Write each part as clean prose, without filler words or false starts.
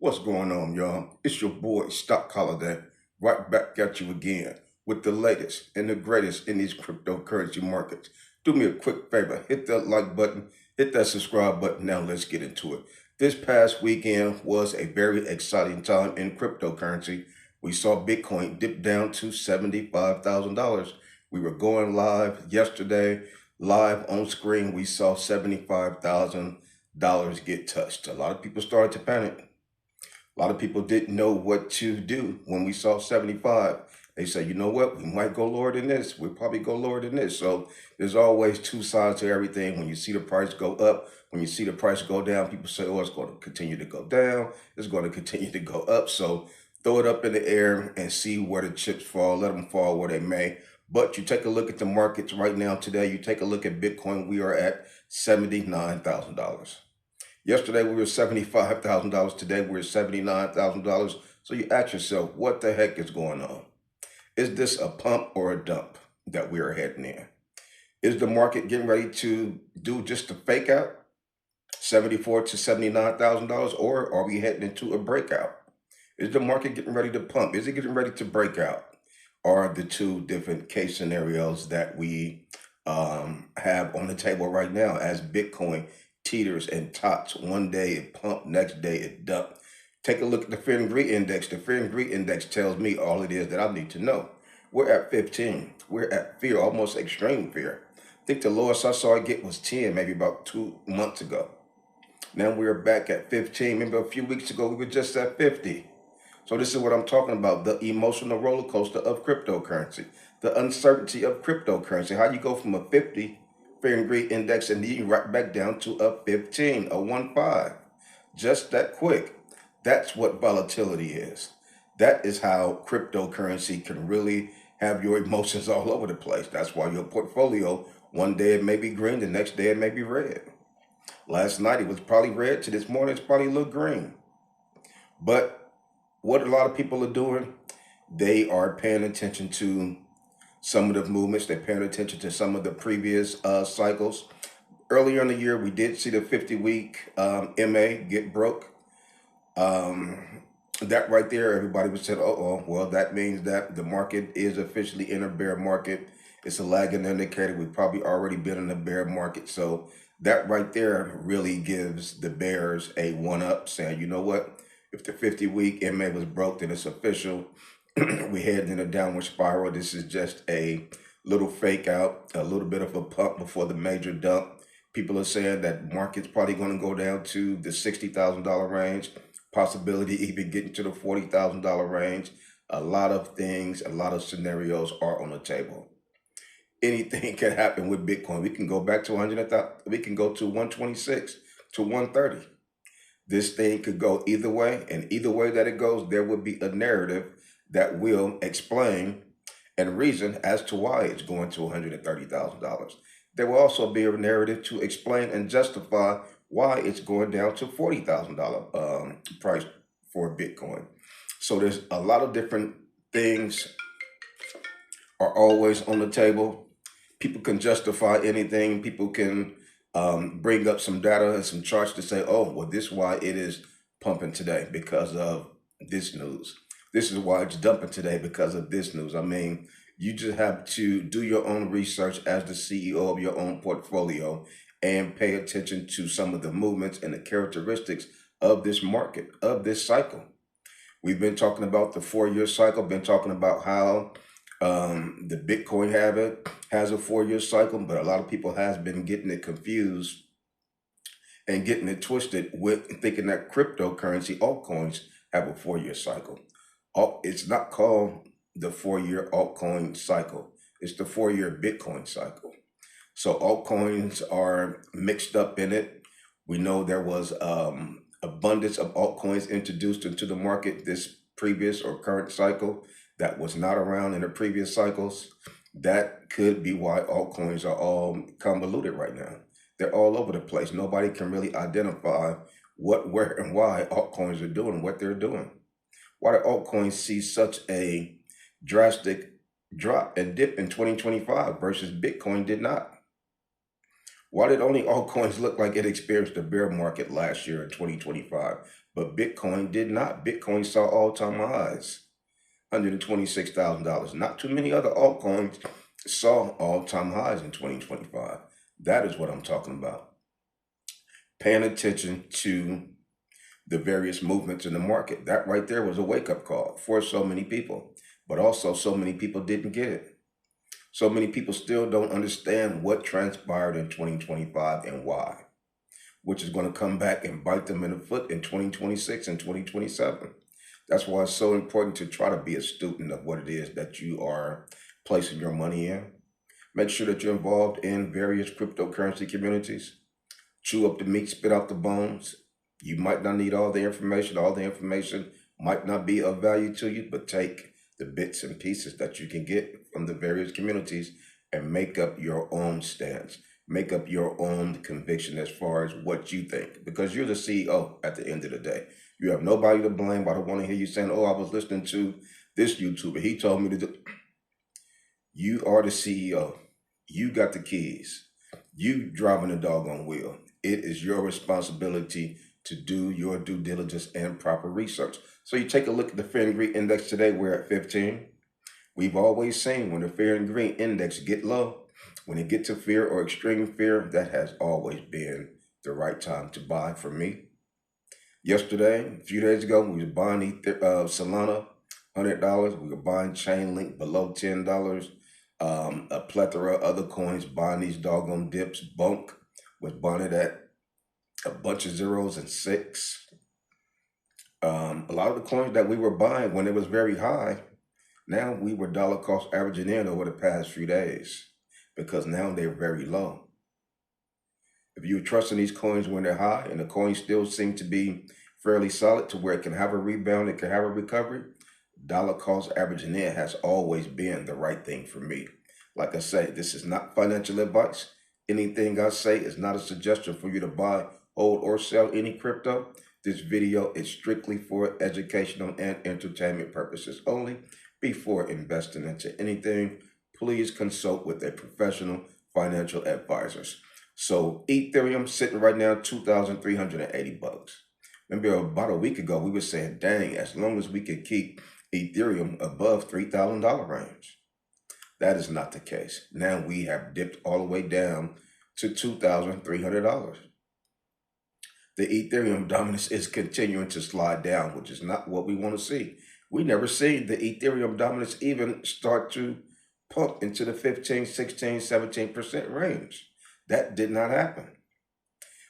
What's going on, y'all? It's your boy, Stock Holiday, right back at you again with the latest and the greatest in these cryptocurrency markets. Do me a quick favor, hit that like button, hit that subscribe button. Now let's get into it. This past weekend was a very exciting time in cryptocurrency. We saw Bitcoin dip down to $75,000. We were going live yesterday, live on screen. We saw $75,000 get touched. A lot of people started to panic. A lot of people didn't know what to do when we saw 75. They said, you know what, we might go lower than this. We'll probably go lower than this. So there's always two sides to everything. When you see the price go up, when you see the price go down, people say, oh, it's going to continue to go down. It's going to continue to go up. So throw it up in the air and see where the chips fall. Let them fall where they may. But you take a look at the markets right now today. You take a look at Bitcoin. We are at $79,000. Yesterday, we were $75,000. Today, we're $79,000. So you ask yourself, what the heck is going on? Is this a pump or a dump that we are heading in? Is the market getting ready to do just a fake out, $74,000 to $79,000, or are we heading into a breakout? Is the market getting ready to pump? Is it getting ready to break out? Are the two different case scenarios that we have on the table right now as Bitcoin teeters and tots. One day it pumped, next day it dumped. Take a look at the fear and greed index. The fear and greed index tells me all it is that I need to know. We're at 15. We're at fear, almost extreme fear. I think the lowest I saw it get was 10, maybe about 2 months ago. Now we're back at 15. Remember a few weeks ago we were just at 50. So this is what I'm talking about, the emotional roller coaster of cryptocurrency, the uncertainty of cryptocurrency, how you go from a 50 fear and greed index and then right back down to a 15, a 1.5, just that quick. That's what volatility is. That is how cryptocurrency can really have your emotions all over the place. That's why your portfolio, one day it may be green, the next day it may be red. Last night it was probably red, to this morning it's probably a little green. But what a lot of people are doing, they are paying attention to some of the movements. They're paying attention to some of the previous cycles. Earlier in the year, we did see the 50-week MA get broke. That right there, everybody would say, well, that means that the market is officially in a bear market. It's a lagging indicator. We've probably already been in a bear market. So that right there really gives the bears a one-up, saying, you know what? If the 50-week MA was broke, then it's official. We heading in a downward spiral. This is just a little fake out, a little bit of a pump before the major dump. People are saying that market's probably going to go down to the $60,000 range, possibility even getting to the $40,000 range. A lot of things, a lot of scenarios are on the table. Anything can happen with Bitcoin. We can go back to 100,000. We can go to 126 to 130. This thing could go either way, and either way that it goes, there would be a narrative that will explain and reason as to why it's going to $130,000. There will also be a narrative to explain and justify why it's going down to $40,000 price for Bitcoin. So there's a lot of different things are always on the table. People can justify anything. People can bring up some data and some charts to say, oh, well, this is why it is pumping today because of this news. This is why it's dumping today because of this news. I mean, you just have to do your own research as the CEO of your own portfolio and pay attention to some of the movements and the characteristics of this market, of this cycle. We've been talking about the 4-year cycle, been talking about how the Bitcoin has a 4-year cycle, but a lot of people has been getting it confused and getting it twisted with thinking that cryptocurrency altcoins have a 4-year cycle. It's not called the 4-year altcoin cycle. It's the 4-year Bitcoin cycle. So altcoins are mixed up in it. We know there was abundance of altcoins introduced into the market this previous or current cycle that was not around in the previous cycles. That could be why altcoins are all convoluted right now. They're all over the place. Nobody can really identify what, where, and why altcoins are doing what they're doing. Why did altcoins see such a drastic drop and dip in 2025 versus Bitcoin did not? Why did only altcoins look like it experienced a bear market last year in 2025, but Bitcoin did not? Bitcoin saw all-time highs, $126,000. Not too many other altcoins saw all-time highs in 2025. That is what I'm talking about. Paying attention to the various movements in the market. That right there was a wake-up call for so many people, but also so many people didn't get it. So many people still don't understand what transpired in 2025 and why, which is going to come back and bite them in the foot in 2026 and 2027. That's why it's so important to try to be a student of what it is that you are placing your money in. Make sure that you're involved in various cryptocurrency communities. Chew up the meat, spit out the bones. You might not need all the information. All the information might not be of value to you, but take the bits and pieces that you can get from the various communities and make up your own stance. Make up your own conviction as far as what you think, because you're the CEO at the end of the day. You have nobody to blame. I don't want to hear you saying, oh, I was listening to this YouTuber. He told me to do. You are the CEO. You got the keys. You driving the doggone wheel. It is your responsibility to do your due diligence and proper research. So you take a look at the Fear and Greed Index today. We're at 15. We've always seen when the Fear and Greed Index get low, when it gets to fear or extreme fear, that has always been the right time to buy for me. Yesterday, a few days ago, we were buying Solana, $100. We were buying Chainlink below $10. A plethora of other coins buying these doggone dips. Bunk was buying it at a bunch of zeros and six. A lot of the coins that we were buying when it was very high, now we were dollar cost averaging in over the past few days because now they're very low. If you're trusting these coins when they're high and the coins still seem to be fairly solid to where it can have a rebound, it can have a recovery, dollar cost averaging in has always been the right thing for me. Like I say, this is not financial advice. Anything I say is not a suggestion for you to buy, hold, or sell any crypto. This video is strictly for educational and entertainment purposes only. Before investing into anything, please consult with a professional financial advisors. So Ethereum sitting right now, $2,380. Remember about a week ago, we were saying, dang, as long as we could keep Ethereum above $3,000 range. That is not the case. Now we have dipped all the way down to $2,300. The Ethereum dominance is continuing to slide down, which is not what we want to see. We never see the Ethereum dominance even start to pump into the 15, 16, 17% range. That did not happen.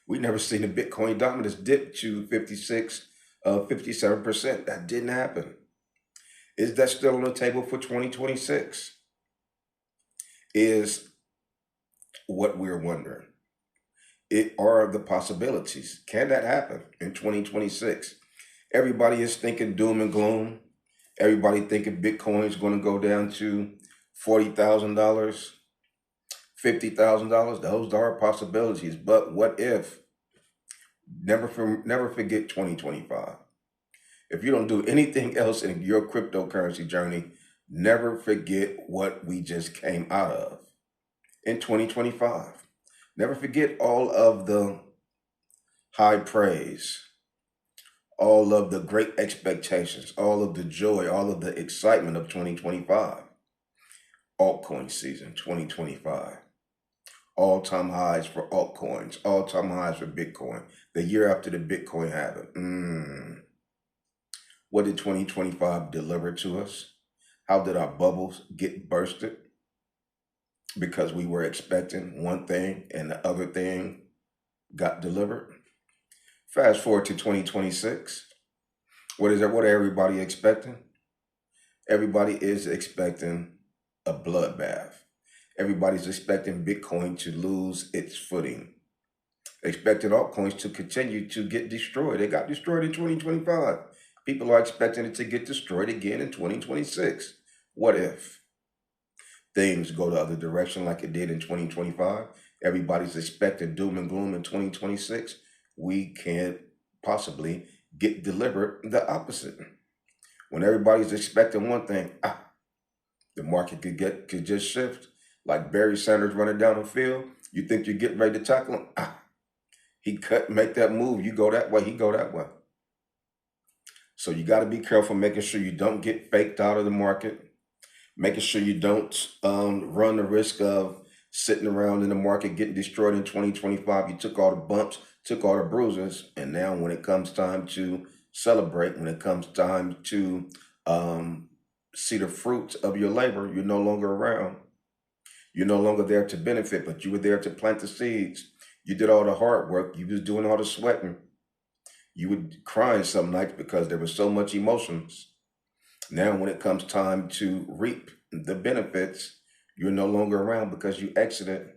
We never seen the Bitcoin dominance dip to 56, 57%. That didn't happen. Is that still on the table for 2026? Is what we're wondering. It are the possibilities. Can that happen in 2026? Everybody is thinking doom and gloom. Everybody thinking Bitcoin is going to go down to $40,000, $50,000. Those are possibilities. But what if? Never forget 2025. If you don't do anything else in your cryptocurrency journey, never forget what we just came out of in 2025. Never forget all of the high praise, all of the great expectations, all of the joy, all of the excitement of 2025. Altcoin season 2025. All-time highs for altcoins, all-time highs for Bitcoin. The year after the Bitcoin halving. What did 2025 deliver to us? How did our bubbles get bursted? Because we were expecting one thing and the other thing got delivered. Fast forward to 2026. What are everybody expecting? Everybody is expecting a bloodbath. Everybody's expecting Bitcoin to lose its footing. Expecting altcoins to continue to get destroyed. They got destroyed in 2025. People are expecting it to get destroyed again in 2026. What if things go the other direction like it did in 2025? Everybody's expecting doom and gloom in 2026. We can't possibly get delivered the opposite. When everybody's expecting one thing, the market could just shift. Like Barry Sanders running down the field, You think you're getting ready to tackle him? He make that move. You go that way, he go that way. So you got to be careful, making sure you don't get faked out of the market, making sure you don't run the risk of sitting around in the market getting destroyed in 2025. You took all the bumps, took all the bruises, and now when it comes time to celebrate, when it comes time to see the fruits of your labor, you're no longer around. You're no longer there to benefit, but you were there to plant the seeds. You did all the hard work. You was doing all the sweating. You would crying some nights because there was so much emotions. Now, when it comes time to reap the benefits, you're no longer around because you exited.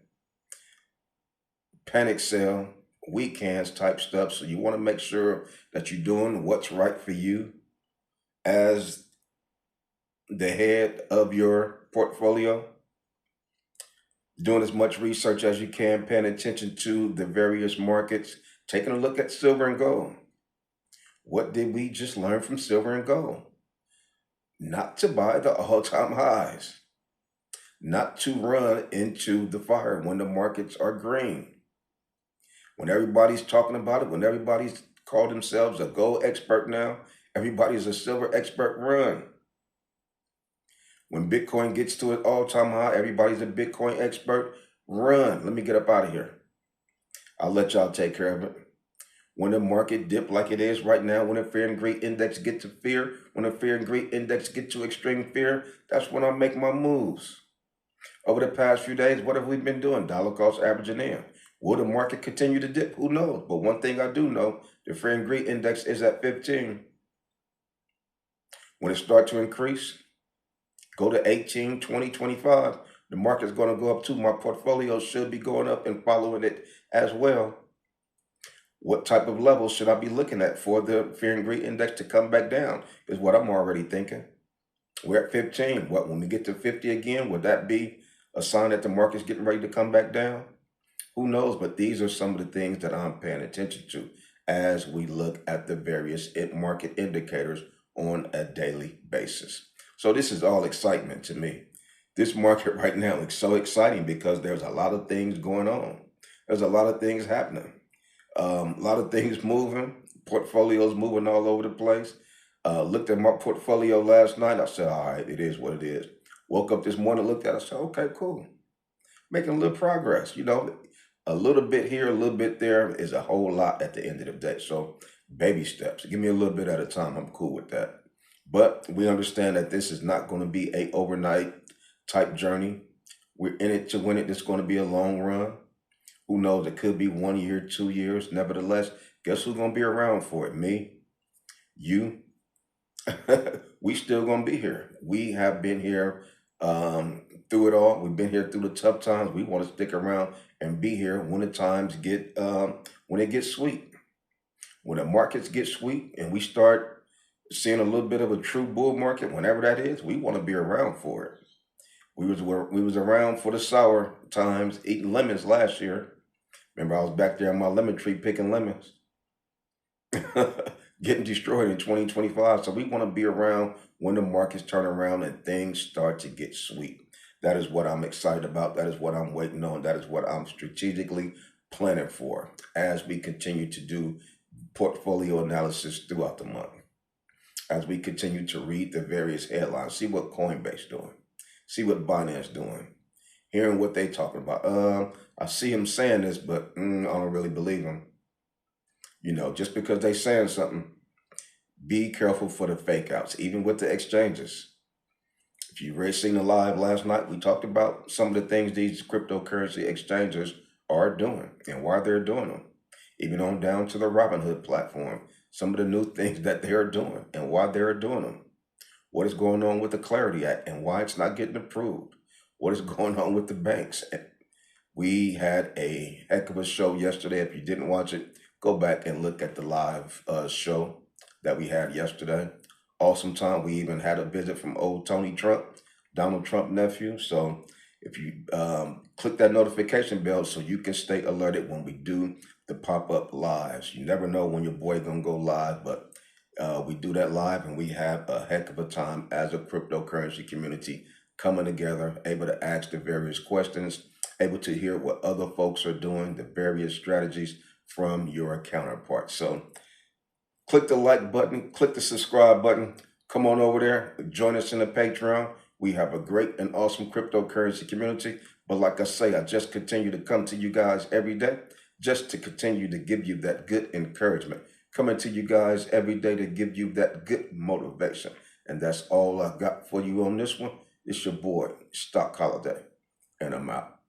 Panic sell, weekends type stuff. So you want to make sure that you're doing what's right for you as the head of your portfolio. Doing as much research as you can, paying attention to the various markets, taking a look at silver and gold. What did we just learn from silver and gold? Not to buy the all-time highs, not to run into the fire when the markets are green. When everybody's talking about it, when everybody's called themselves a gold expert now, everybody's a silver expert, run. When Bitcoin gets to an all-time high, everybody's a Bitcoin expert, run. Let me get up out of here. I'll let y'all take care of it. When the market dip like it is right now, when the fear and greed index get to fear, when the fear and greed index get to extreme fear, that's when I make my moves. Over the past few days, what have we been doing? Dollar cost averaging in. Will the market continue to dip? Who knows? But one thing I do know, the fear and greed index is at 15. When it starts to increase, go to 18, 20, 25. The market's going to go up too. My portfolio should be going up and following it as well. What type of levels should I be looking at for the fear and greed index to come back down is what I'm already thinking. We're at 15. What, when we get to 50 again, would that be a sign that the market's getting ready to come back down? Who knows? But these are some of the things that I'm paying attention to as we look at the various market indicators on a daily basis. So this is all excitement to me. This market right now is so exciting because there's a lot of things going on. There's a lot of things happening. A lot of things moving, portfolios moving all over the place. Looked at my portfolio last night. I said, all right, it is what it is. Woke up this morning, looked at it, I said, okay, cool. Making a little progress. You know, a little bit here, a little bit there is a whole lot at the end of the day. So baby steps. Give me a little bit at a time. I'm cool with that. But we understand that this is not going to be a overnight type journey. We're in it to win it. It's going to be a long run. Who knows? It could be 1 year, 2 years. Nevertheless, guess who's going to be around for it? Me, you. We still going to be here. We have been here through it all. We've been here through the tough times. We want to stick around and be here when the times get, when it gets sweet. When the markets get sweet and we start seeing a little bit of a true bull market, whenever that is, we want to be around for it. We was around for the sour times, eating lemons last year. Remember, I was back there on my lemon tree picking lemons, getting destroyed in 2025. So we want to be around when the markets turn around and things start to get sweet. That is what I'm excited about. That is what I'm waiting on. That is what I'm strategically planning for as we continue to do portfolio analysis throughout the month. As we continue to read the various headlines, see what Coinbase doing, see what Binance doing, hearing what they talking about. I see him saying this, but I don't really believe him. You know, just because they saying something, be careful for the fake outs, even with the exchanges. If you already seen the live last night, we talked about some of the things these cryptocurrency exchanges are doing and why they're doing them. Even on down to the Robinhood platform, some of the new things that they're doing and why they're doing them. What is going on with the Clarity Act and why it's not getting approved. What is going on with the banks. We had a heck of a show yesterday. If you didn't watch it, go back and look at the live show that we had yesterday. Awesome time. We even had a visit from old Tony Trump, Donald Trump nephew. So if you click that notification bell so you can stay alerted when we do the pop-up lives. You never know when your boy gonna go live, but we do that live and we have a heck of a time as a cryptocurrency community coming together, able to ask the various questions, able to hear what other folks are doing, the various strategies from your counterparts. So click the like button, click the subscribe button, come on over there, join us in the Patreon. We have a great and awesome cryptocurrency community. But like I say, I just continue to come to you guys every day just to continue to give you that good encouragement. Coming to you guys every day to give you that good motivation. And that's all I got for you on this one. It's your boy, Stock Holiday, and I'm out.